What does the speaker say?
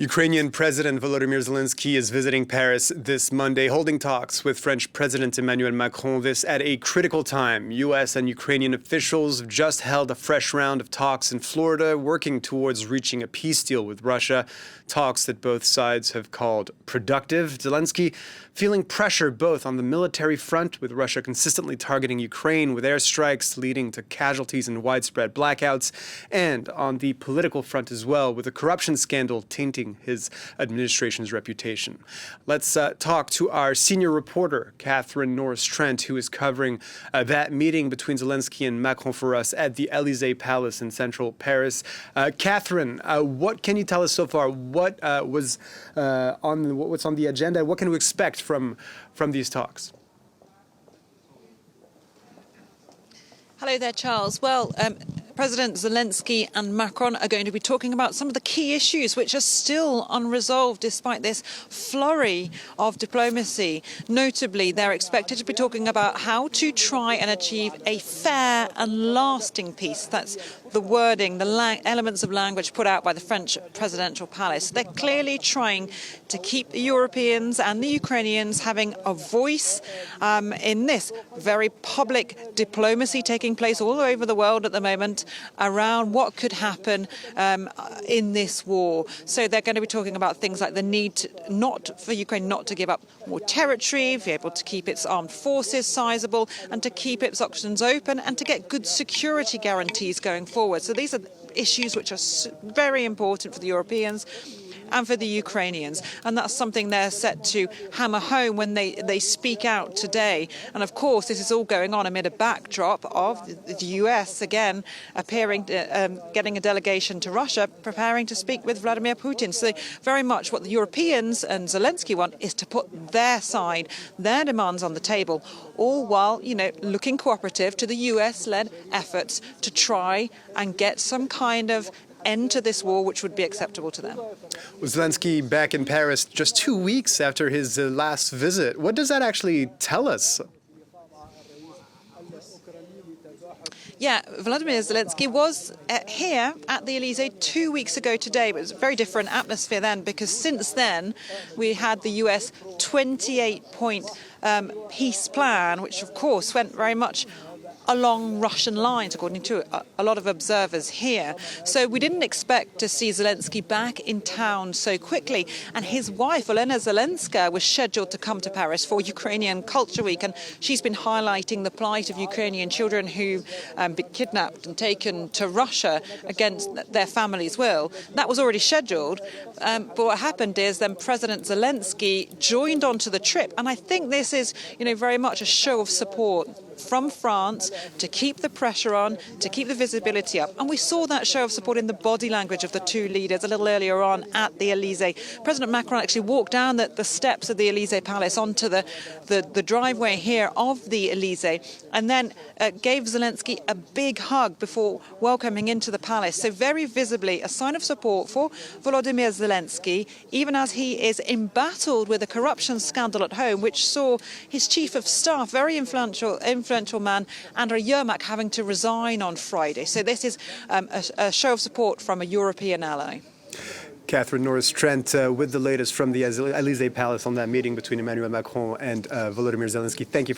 Ukrainian President Volodymyr Zelensky is visiting Paris this Monday, holding talks with French President Emmanuel Macron. This at a critical time. U.S. and Ukrainian officials have just held a fresh round of talks in Florida, working towards reaching a peace deal with Russia. Talks that both sides have called productive. Zelensky feeling pressure both on the military front, with Russia consistently targeting Ukraine with airstrikes leading to casualties and widespread blackouts, and on the political front as well, with a corruption scandal tainting his administration's reputation. Let's talk to our senior reporter, Catherine Norris-Trent, who is covering that meeting between Zelensky and Macron for us at the Elysée Palace in central Paris. Catherine, what can you tell us so far? What's on the agenda? What can we expect from these talks? Hello there, Charles. Well, President Zelensky and Macron are going to be talking about some of the key issues which are still unresolved despite this flurry of diplomacy. Notably, they're expected to be talking about how to try and achieve a fair and lasting peace. That's the wording, the elements of language put out by the French Presidential Palace. They're clearly trying to keep the Europeans and the Ukrainians having a voice in this very public diplomacy taking place all over the world at the moment around what could happen in this war. So they're going to be talking about things like the need for Ukraine not to give up more territory, be able to keep its armed forces sizable, and to keep its options open, and to get good security guarantees going forward. So these are issues which are very important for the Europeans and for the Ukrainians. And that's something they're set to hammer home when they speak out today. And of course, this is all going on amid a backdrop of the US, again, getting a delegation to Russia, preparing to speak with Vladimir Putin. So very much what the Europeans and Zelensky want is to put their side, their demands on the table, all while, looking cooperative to the US-led efforts to try and get some kind of end to this war which would be acceptable to them. Was Zelensky back in Paris just 2 weeks after his last visit? What does that actually tell us? Yeah, Volodymyr Zelensky was here at the Elysée 2 weeks ago today, but it was a very different atmosphere then, because since then we had the US 28-point peace plan, which of course went very much along Russian lines, according to a lot of observers here. So we didn't expect to see Zelensky back in town so quickly. And his wife, Olena Zelenska, was scheduled to come to Paris for Ukrainian Culture Week. And she's been highlighting the plight of Ukrainian children who've been kidnapped and taken to Russia against their family's will. That was already scheduled. But what happened is then President Zelensky joined onto the trip. And I think this is, very much a show of support from France to keep the pressure on, to keep the visibility up. And we saw that show of support in the body language of the two leaders a little earlier on at the Elysée. President Macron actually walked down the steps of the Elysée Palace onto the driveway here of the Elysée, and then gave Zelensky a big hug before welcoming into the palace. So very visibly a sign of support for Volodymyr Zelensky, even as he is embattled with a corruption scandal at home, which saw his chief of staff, very influential man, Andriy Yermak, having to resign on Friday. So this is a show of support from a European ally. Catherine Norris-Trent with the latest from the Elysée Palace on that meeting between Emmanuel Macron and Volodymyr Zelensky. Thank you for